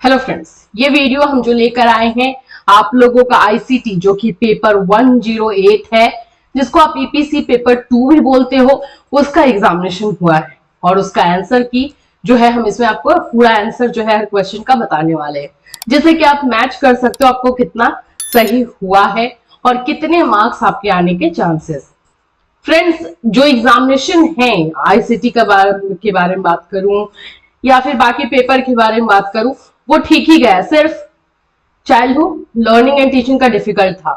Hello friends, ये video हम जो लेकर आए हैं आप लोगों का आईसीटी जो कि पेपर 108 है, जिसको आप ईपीसी पेपर 2 भी बोलते हो, उसका एग्जामिनेशन हुआ है और उसका आंसर की जो है हम इसमें आपको पूरा आंसर जो है क्वेश्चन का बताने वाले हैं, जिससे कि आप मैच कर सकते हो आपको कितना सही हुआ है और कितने मार्क्स आपके आने के चांसेस। फ्रेंड्स, जो एग्जामिनेशन है आईसीटी के बारे में बात करूं या फिर बाकी पेपर के बारे में बात करूं, वो ठीक ही गया, सिर्फ चाइल्डहुड लर्निंग एंड टीचिंग का डिफिकल्ट था।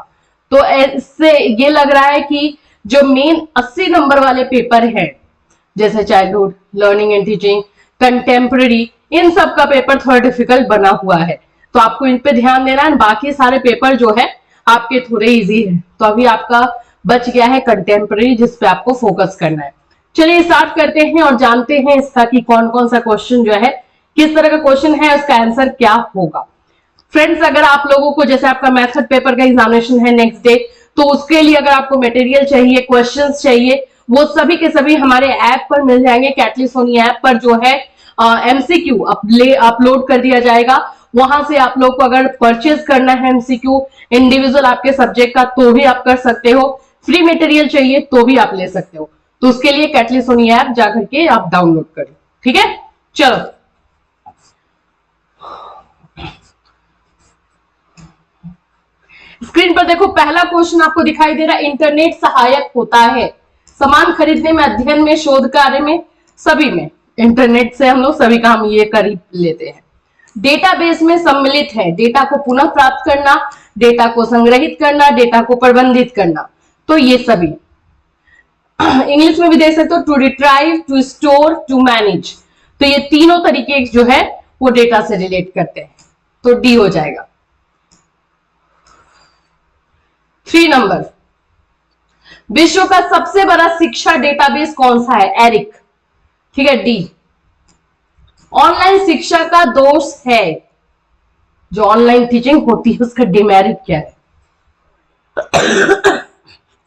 तो इससे ये लग रहा है कि जो मेन 80 नंबर वाले पेपर हैं, जैसे childhood learning and teaching, contemporary, इन सब का पेपर थोड़ा डिफिकल्ट बना हुआ है, तो आपको इन पे ध्यान देना है। बाकी सारे पेपर जो है आपके थोड़े इजी है, तो अभी आपका बच गया है कंटेम्प्रेरी, जिसपे आपको फोकस करना है। चलिए स्टार्ट करते हैं और जानते हैं इसका कि कौन कौन सा क्वेश्चन जो है, किस तरह का क्वेश्चन है, उसका आंसर क्या होगा। फ्रेंड्स, अगर आप लोगों को जैसे आपका मैथड पेपर का एग्जामिनेशन है नेक्स्ट डे, तो उसके लिए अगर आपको मटेरियल चाहिए, क्वेश्चंस चाहिए, वो सभी के सभी हमारे ऐप पर मिल जाएंगे। कैटलिस्ट सोनी ऐप पर जो है एमसीक्यू अपलोड कर दिया जाएगा। वहां से आप लोग को अगर परचेज करना है एमसीक्यू इंडिविजुअल आपके सब्जेक्ट का, तो भी आप कर सकते हो। फ्री मटेरियल चाहिए तो भी आप ले सकते हो। तो उसके लिए कैटलिस्ट सोनी ऐप जाकर के आप डाउनलोड करें, ठीक है। चलो, स्क्रीन पर देखो, पहला क्वेश्चन आपको दिखाई दे रहा है, इंटरनेट सहायक होता है सामान खरीदने में, अध्ययन में, शोध कार्य में, सभी में। इंटरनेट से हम लोग सभी काम ये कर लेते हैं। डेटाबेस में सम्मिलित है, डेटा को पुनः प्राप्त करना, डेटा को संग्रहित करना, डेटा को प्रबंधित करना, तो ये सभी। इंग्लिश में भी देख सकते हो, to retrieve, to store, to manage, तो ये तीनों तरीके जो है वो डेटा से रिलेट करते हैं, तो डी हो जाएगा। 3 नंबर, विश्व का सबसे बड़ा शिक्षा डेटाबेस कौन सा है? एरिक, ठीक है, डी। ऑनलाइन शिक्षा का दोष है, जो ऑनलाइन टीचिंग होती है उसका डिमेरिट क्या है?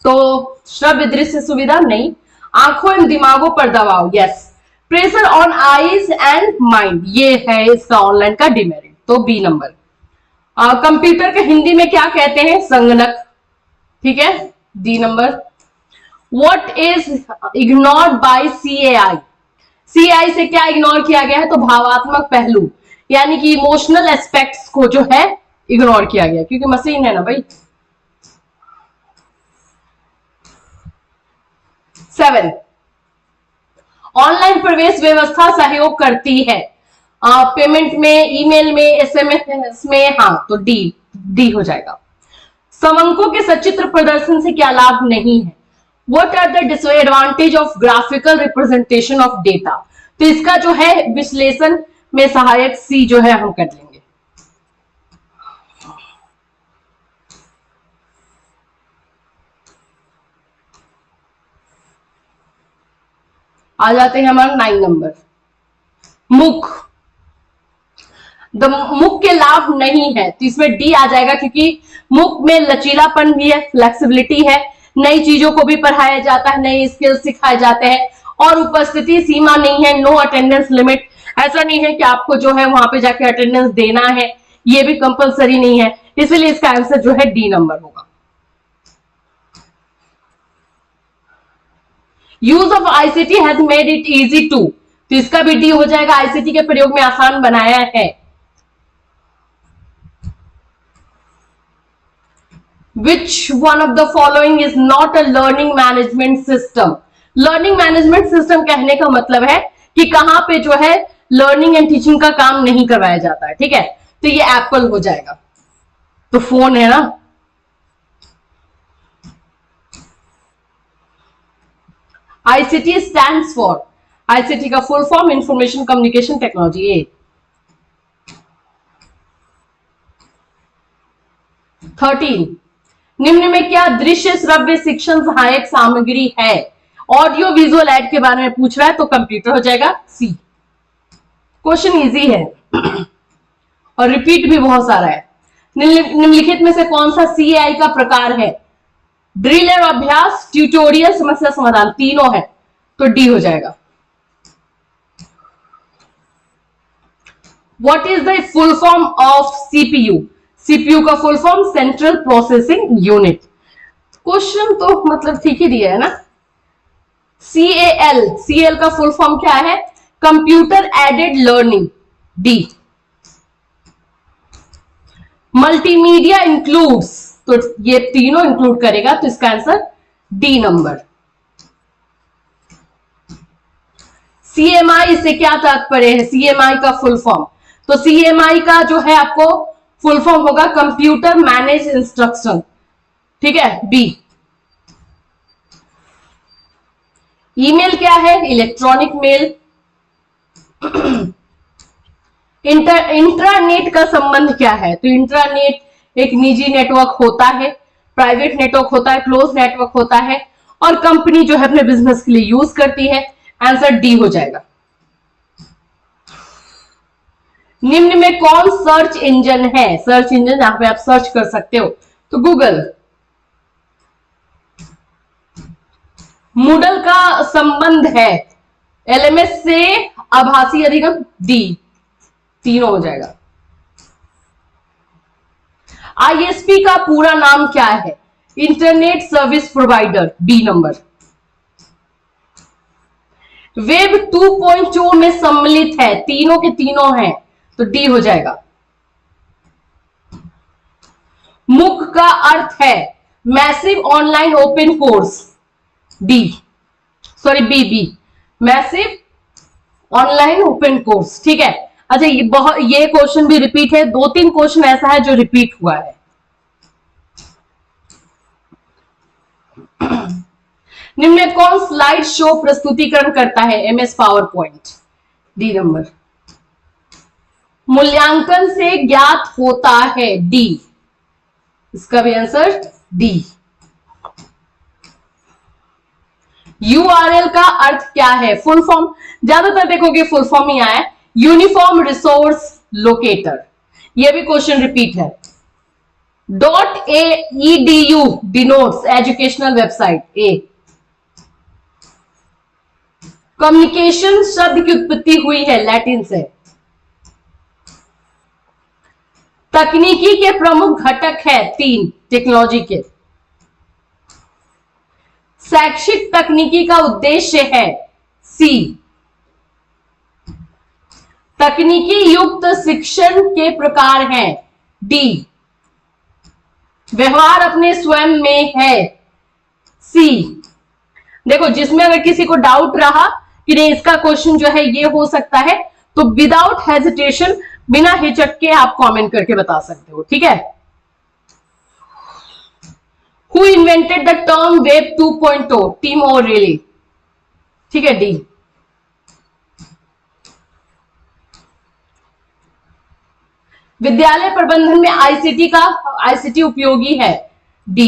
तो श्रव्य दृश्य सुविधा नहीं, आंखों एवं दिमागों पर दबाव, yes. Pressure on eyes and mind, ये है इसका ऑनलाइन का डिमेरिट, तो बी नंबर। कंप्यूटर के हिंदी में क्या कहते हैं? संगणक, ठीक है, D number. What is ignored by CAI? CAI से क्या इग्नोर किया गया है? तो भावात्मक पहलू, यानी कि इमोशनल एस्पेक्ट्स को जो है इग्नोर किया गया, क्योंकि मशीन है ना भाई। 7, ऑनलाइन प्रवेश व्यवस्था सहयोग करती है पेमेंट में, ईमेल में, एसएमएस में, हाँ, तो डी हो जाएगा। समंकों के सचित्र प्रदर्शन से क्या लाभ नहीं है? What are the disadvantage of graphical representation of data? तो इसका जो है विश्लेषण में सहायक सी जो है हम कर लेंगे। आ जाते हैं हमारा 9 नंबर, मुख। मुख के लाभ नहीं है, तो इसमें डी आ जाएगा, क्योंकि मुख में लचीलापन भी है, फ्लेक्सिबिलिटी है, नई चीजों को भी पढ़ाया जाता है, नई स्किल्स सिखाए जाते हैं, और उपस्थिति सीमा नहीं है, नो अटेंडेंस लिमिट। ऐसा नहीं है कि आपको जो है वहां पे जाके अटेंडेंस देना है, ये भी कंपलसरी नहीं है, इसलिए इसका आंसर जो है डी नंबर होगा। Use of ICT has made it easy to, तो इसका भी डी हो जाएगा, आईसीटी के प्रयोग में आसान बनाया है। Which one of the following is not a learning management system? Learning management system कहने का मतलब है कि कहां पे जो है लर्निंग एंड टीचिंग का काम नहीं करवाया जाता है, ठीक है, तो ये एप्पल हो जाएगा, तो फोन है ना। आईसीटी स्टैंड्स फॉर, आईसीटी का full form information communication technology, ये। 13, निम्न में क्या दृश्य श्रव्य शिक्षण सहायक सामग्री है? ऑडियो विजुअल एड के बारे में पूछ रहा है, तो कंप्यूटर हो जाएगा, सी। क्वेश्चन इजी है और रिपीट भी बहुत सारा है। निम्नलिखित में से कौन सा सीएआई का प्रकार है? ड्रिल और अभ्यास, ट्यूटोरियल, समस्या समाधान, तीनों है, तो डी हो जाएगा। What is the full form of CPU? CPU का full form central processing unit. Question तो मतलब ठीक ही दिया है ना। सीएएल, सीएल का फुल फॉर्म क्या है? Computer aided learning. D. Multimedia includes, तो ये तीनों इंक्लूड करेगा, तो इसका आंसर डी नंबर। सीएमआई से क्या तात्पर्य है? सीएमआई का फुल फॉर्म, तो सीएमआई का जो है आपको फुल फॉर्म होगा कंप्यूटर मैनेज इंस्ट्रक्शन। ठीक है, बी। ईमेल क्या है? Electronic mail. इंट्रानेट का संबंध क्या है? तो इंट्रानेट एक निजी नेटवर्क होता है, प्राइवेट नेटवर्क होता है, क्लोज नेटवर्क होता है, और कंपनी जो है अपने बिजनेस के लिए यूज करती है। आंसर डी हो जाएगा। निम्न में कौन सर्च इंजन है? सर्च इंजन जहां पे आप सर्च कर सकते हो, तो गूगल। मूडल का संबंध है एलएमएस से आभासी अधिगम। डी, तीनों हो जाएगा। आईएसपी का पूरा नाम क्या है? Internet service provider. B number. Web 2.0 में सम्मिलित है, तीनों के तीनों हैं, तो डी हो जाएगा। मुक का अर्थ है massive online open course. D, sorry B, B, massive online open course. ठीक है। अच्छा, ये क्वेश्चन भी रिपीट है, 2-3 क्वेश्चन ऐसा है जो रिपीट हुआ है। निम्न में कौन स्लाइड शो प्रस्तुतिकरण करता है? MS power point. D number. मूल्यांकन से ज्ञात होता है। डी, इसका भी आंसर डी। यूआरएल का अर्थ क्या है? फुल फॉर्म, ज्यादातर देखोगे फुल फॉर्म ही आया है, यूनिफॉर्म रिसोर्स लोकेटर। ये भी क्वेश्चन रिपीट है। .edu denotes educational website. A. Communication शब्द की उत्पत्ति हुई है लैटिन से। तकनीकी के प्रमुख घटक है 3 टेक्नोलॉजी के। शैक्षिक तकनीकी का उद्देश्य है। सी। तकनीकी युक्त शिक्षण के प्रकार हैं। डी। व्यवहार अपने स्वयं में है। सी। देखो, जिसमें अगर किसी को डाउट रहा कि नहीं इसका क्वेश्चन जो है ये हो सकता है, तो विदाउट हेजिटेशन, बिना हिचक के आप कमेंट करके बता सकते हो। ठीक है। Who invented the term Web 2.0? Team ओ'रियली। ठीक है, डी। विद्यालय प्रबंधन में आईसीटी उपयोगी है। डी।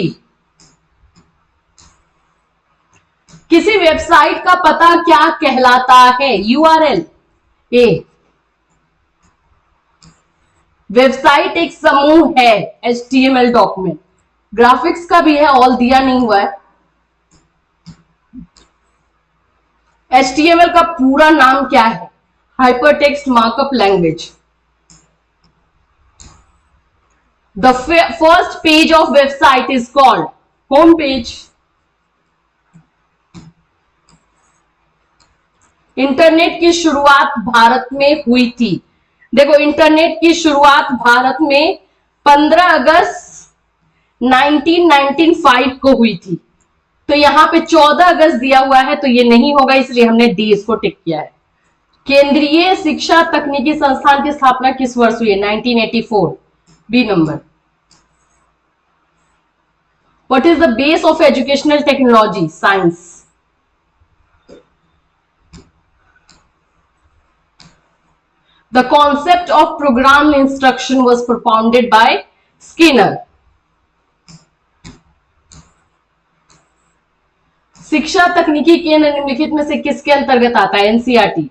किसी वेबसाइट का पता क्या कहलाता है? यूआरएल। ए। वेबसाइट एक समूह है एचटीएमएल डॉक्यूमेंट। ग्राफिक्स का भी है, ऑल दिया नहीं हुआ है। एचटीएमएल का पूरा नाम क्या है? Hypertext markup language. The first page of website is called home page. Internet की शुरुआत भारत में हुई थी। देखो, इंटरनेट की शुरुआत भारत में 15 अगस्त 1995 को हुई थी। तो यहां पे 14 अगस्त दिया हुआ है, तो ये नहीं होगा, इसलिए हमने डी इसको टिक किया है। केंद्रीय शिक्षा तकनीकी संस्थान की स्थापना किस वर्ष हुई है? 1984। B number. What is the base of educational technology? Science. The concept of programmed instruction was propounded by Skinner. शिक्षा तकनीकी केंद्र निम्नलिखित में से किसके अंतर्गत आता है? एनसीईआरटी।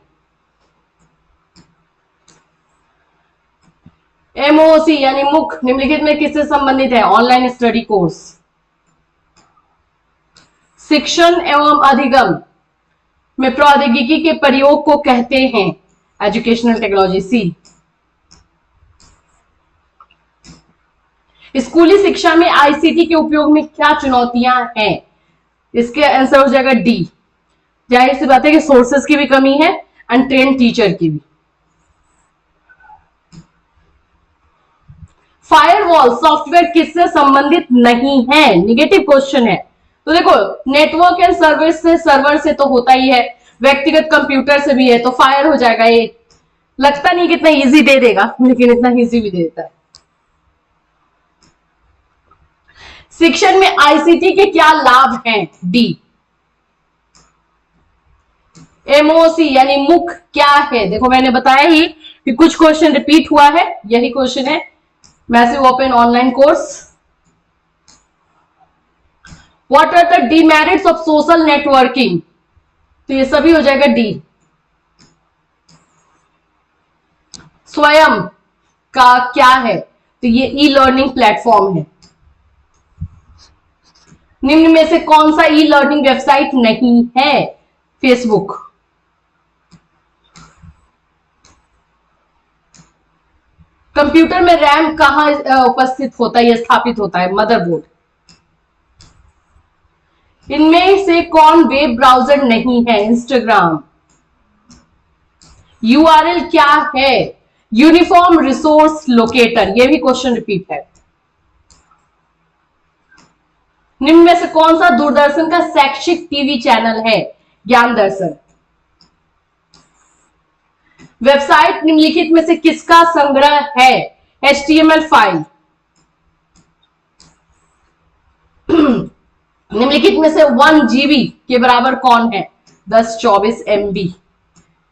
एमओसी यानी मुख निम्नलिखित में किससे संबंधित है? Online study course. शिक्षण एवं अधिगम में प्रौद्योगिकी के प्रयोग को कहते हैं एजुकेशनल टेक्नोलॉजी। सी। स्कूली शिक्षा में आईसीटी के उपयोग में क्या चुनौतियां हैं? इसके आंसर हो जाएगा डी। जाहिर सी बात है कि सोर्सेस की भी कमी है एंड ट्रेन टीचर की भी। फायरवॉल सॉफ्टवेयर किससे संबंधित नहीं है? निगेटिव क्वेश्चन है। तो देखो, नेटवर्क एंड सर्वर से तो होता ही है, व्यक्तिगत कंप्यूटर से भी है, तो फायर हो जाएगा ये। लगता नहीं कितना इजी दे देगा, लेकिन इतना इजी भी दे देता है। शिक्षण में आईसीटी के क्या लाभ हैं? डी। एमओसी यानी मुख क्या है? देखो मैंने बताया ही कि कुछ क्वेश्चन रिपीट हुआ है, यही क्वेश्चन है। Massive open online course. What are the demerits of social networking? तो ये सभी हो जाएगा डी। स्वयं का क्या है? तो ये ई लर्निंग प्लेटफॉर्म है। निम्न में से कौन सा ई लर्निंग वेबसाइट नहीं है? फेसबुक। कंप्यूटर में रैम कहां उपस्थित होता है या स्थापित होता है? मदरबोर्ड। इनमें से कौन वेब ब्राउजर नहीं है? इंस्टाग्राम। यूआरएल क्या है? Uniform resource locator. ये भी क्वेश्चन रिपीट है। निम्न में से कौन सा दूरदर्शन का शैक्षिक टीवी चैनल है? ज्ञान दर्शन। वेबसाइट निम्नलिखित में से किसका संग्रह है? HTML file. निम्नलिखित में से 1 GB के बराबर कौन है? 1024 MB।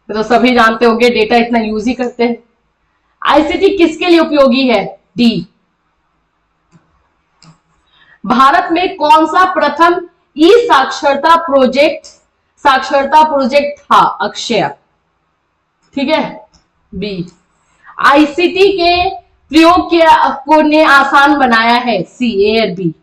तो सभी जानते होंगे, डेटा इतना यूज ही करते हैं। आईसीटी किसके लिए उपयोगी है? डी। भारत में कौन सा प्रथम ई साक्षरता प्रोजेक्ट था? अक्षय। ठीक है, बी। आईसीटी के प्रयोग को ने आसान बनाया है? सी, ए और बी।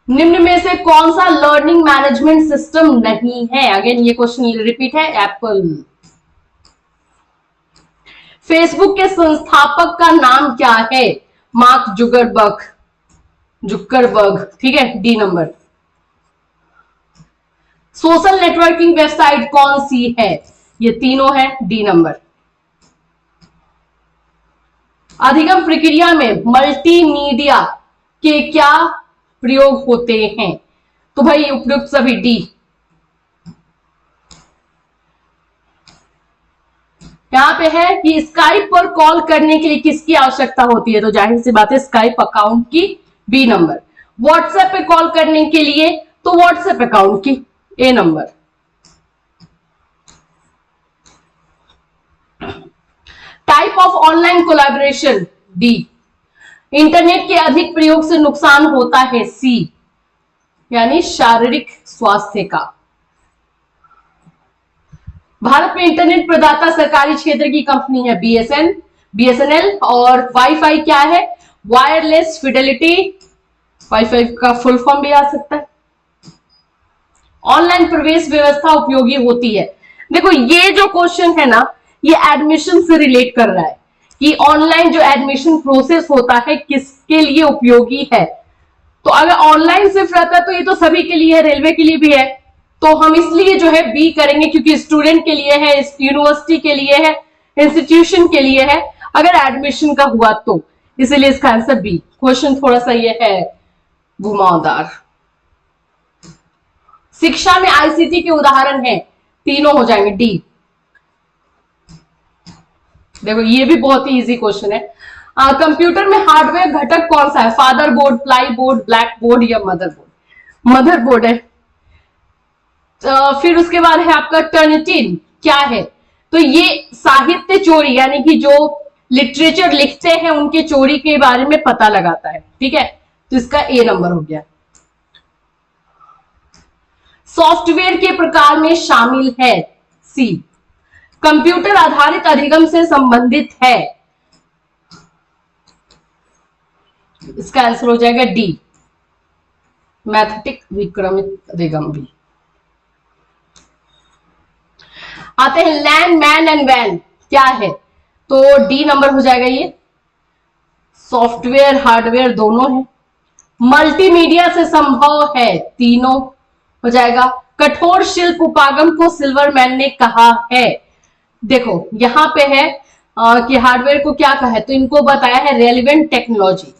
निम्न में से कौन सा लर्निंग मैनेजमेंट सिस्टम नहीं है? अगेन ये क्वेश्चन रिपीट है। एप्पल। फेसबुक के संस्थापक का नाम क्या है? Mark Zuckerberg. ठीक है, D number. Social networking website कौन सी है? ये तीनों है, डी नंबर। अधिगम प्रक्रिया में मल्टीमीडिया के क्या प्रयोग होते हैं? तो भाई उपयुक्त सभी, डी। यहां पे है कि स्काइप पर कॉल करने के लिए किसकी आवश्यकता होती है? तो जाहिर सी बात है स्काइप अकाउंट की, बी नंबर। व्हाट्सएप पे कॉल करने के लिए? तो व्हाट्सएप अकाउंट की, A number. Type of online collaboration, D. Internet के अधिक प्रयोग से नुकसान होता है? सी, यानी शारीरिक स्वास्थ्य का। भारत में इंटरनेट प्रदाता सरकारी क्षेत्र की कंपनी है? बीएसएनएल। और वाईफाई क्या है? Wireless Fidelity. वाईफाई का फुल फॉर्म भी आ सकता है। ऑनलाइन प्रवेश व्यवस्था उपयोगी होती है? देखो ये जो क्वेश्चन है ना, ये एडमिशन से रिलेट कर रहा है कि ऑनलाइन जो एडमिशन प्रोसेस होता है किसके लिए उपयोगी है। तो अगर ऑनलाइन सिर्फ रहता है तो ये तो सभी के लिए है, रेलवे के लिए भी है। तो हम इसलिए जो है बी करेंगे, क्योंकि स्टूडेंट के लिए है, यूनिवर्सिटी के लिए है, इंस्टीट्यूशन के लिए है, अगर एडमिशन का हुआ तो, इसीलिए इसका आंसर बी। क्वेश्चन थोड़ा सा ये है घुमावदार। शिक्षा में आईसीटी के उदाहरण है? तीनों हो जाएंगे, डी। देखो ये भी बहुत ही इजी क्वेश्चन है। कंप्यूटर में हार्डवेयर घटक कौन सा है? Father board, ply board, black board या मदरबोर्ड? मदरबोर्ड है। फिर उसके बाद है आपका टर्निटिन क्या है? तो ये साहित्य चोरी, यानी कि जो लिटरेचर लिखते हैं उनके चोरी के बारे में पता लगाता है। ठीक है, तो इसका ए नंबर हो गया। सॉफ्टवेयर के प्रकार में शामिल है? सी। कंप्यूटर आधारित अधिगम से संबंधित है? इसका आंसर हो जाएगा डी, मैथेटिक विक्रमित अधिगम भी। आते हैं लैंड, मैन एंड वैन क्या है? तो डी नंबर हो जाएगा ये। सॉफ्टवेयर हार्डवेयर दोनों है। मल्टीमीडिया से संभव है, तीनों हो जाएगा। कठोर शिल्प उपागम को सिल्वरमैन ने कहा है। देखो यहां पे है कि हार्डवेयर को क्या कहा है, तो इनको बताया है relevant technology.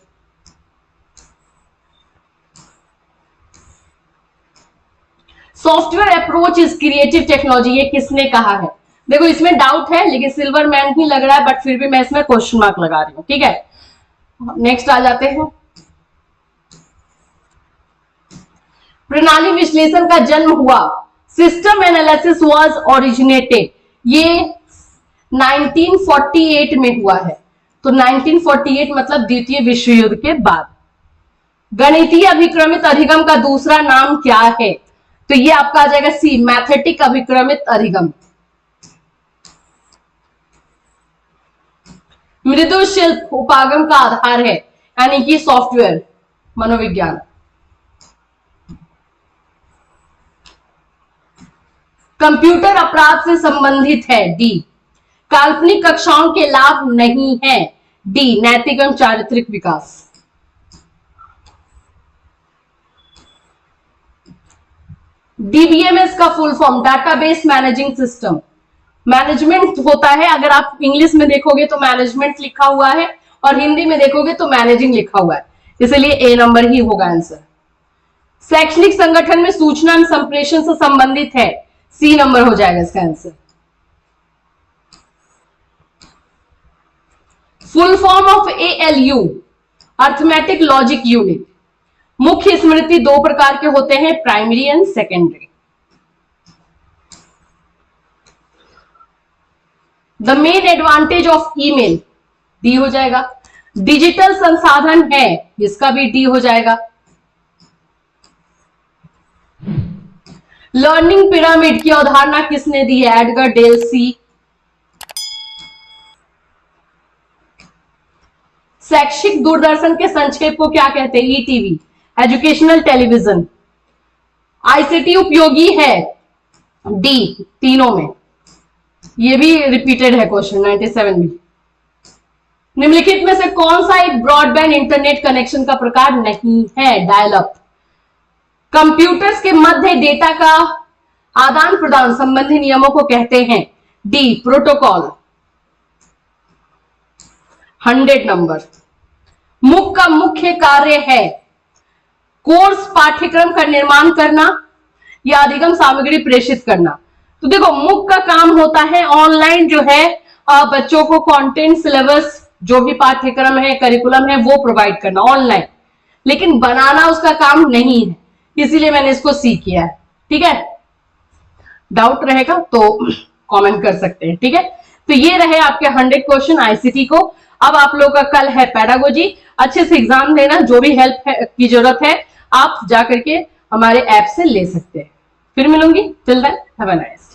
Software approach is creative technology, ये किसने कहा है? देखो इसमें डाउट है, लेकिन सिल्वरमैन ही लग रहा है, बट फिर भी मैं इसमें क्वेश्चन मार्क लगा रही हूं। ठीक है, नेक्स्ट आ जाते हैं। प्रणाली विश्लेषण का जन्म हुआ, सिस्टम एनालिसिस वाज ओरिजिनेटेड, ये 1948 में हुआ है। तो 1948 मतलब द्वितीय विश्व युद्ध के बाद। गणितीय अभिक्रमित अधिगम का दूसरा नाम क्या है? तो ये आपका आ जाएगा सी, मैथेटिक अभिक्रमित अधिगम। मृदु शिल्प उपागम का आधार है, यानी कि सॉफ्टवेयर मनोविज्ञान। कंप्यूटर अपराध से संबंधित है, डी। काल्पनिक कक्षाओं के लाभ नहीं है, डी। नैतिक एवं चारित्रिक विकास। डीबीएमएस का full form database managing system. Management होता है, अगर आप इंग्लिश में देखोगे तो मैनेजमेंट लिखा हुआ है और हिंदी में देखोगे तो मैनेजिंग लिखा हुआ है, इसलिए ए नंबर ही होगा आंसर। शैक्षणिक संगठन में सूचना संप्रेषण से संबंधित है, सी नंबर हो जाएगा इसका answer. Full form of ALU, arithmetic logic unit. मुख्य स्मृति दो प्रकार के होते हैं, primary and secondary. The main advantage of email, D हो जाएगा। डिजिटल संसाधन है, इसका भी डी हो जाएगा। लर्निंग पिरामिड की अवधारणा किसने दी है? Edgar Dale C. शैक्षिक दूरदर्शन के संक्षेप को क्या कहते हैं? ETV, educational television. आईसीटी उपयोगी है, डी। तीनों में, ये भी रिपीटेड है क्वेश्चन 97 में। निम्नलिखित में से कौन सा एक ब्रॉडबैंड इंटरनेट कनेक्शन का प्रकार नहीं है? Dial up. कंप्यूटर्स के मध्य डेटा का आदान प्रदान संबंधी नियमों को कहते हैं, डी। प्रोटोकॉल। 100 नंबर। मुख का मुख्य कार्य है कोर्स पाठ्यक्रम का निर्माण करना या अधिगम सामग्री प्रेषित करना। तो देखो मुख का काम होता है ऑनलाइन जो है बच्चों को कंटेंट सिलेबस जो भी पाठ्यक्रम है करिकुलम है वो प्रोवाइड करना ऑनलाइन, लेकिन बनाना उसका काम नहीं है, इसीलिए मैंने इसको सी किया है। ठीक है, डाउट रहेगा तो कमेंट कर सकते हैं। ठीक है, तो ये रहे आपके 100 क्वेश्चन आईसीटी को। अब आप लोगों का कल है पेडागोजी, अच्छे से एग्जाम देना, जो भी हेल्प की जरूरत है आप जाकर के हमारे ऐप से ले सकते हैं। फिर मिलूंगी, till then have a nice.